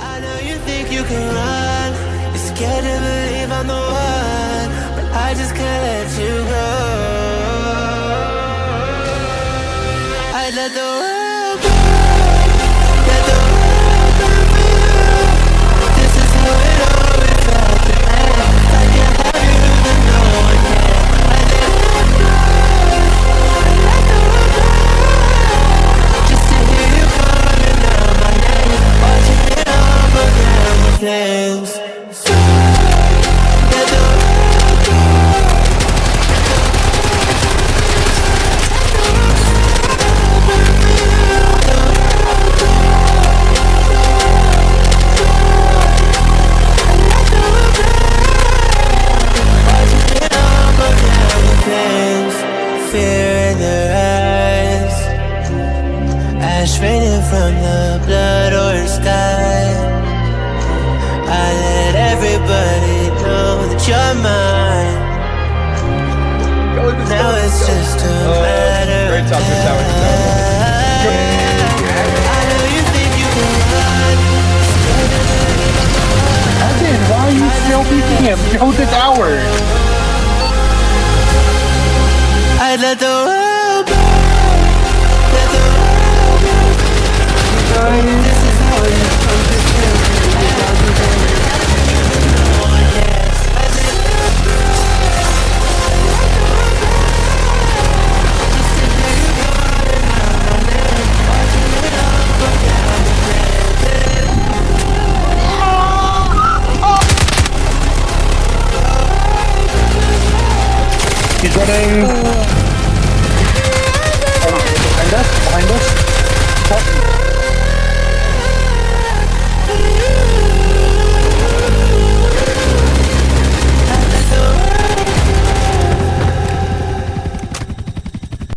I know you think you can run. You're scared to believe I'm the one, but I just can't let you go. I let the world go. Let the world burn for you. This is how it always had to end. I can't have you, but no one can. I let it go. I let the world go. Just to hear you calling out my name, watching it all burn down the flames. So let the world go. Fear in their eyes, ash raining from the blood orange sky. I let everybody know that you're mine. Now it's just a matter of time.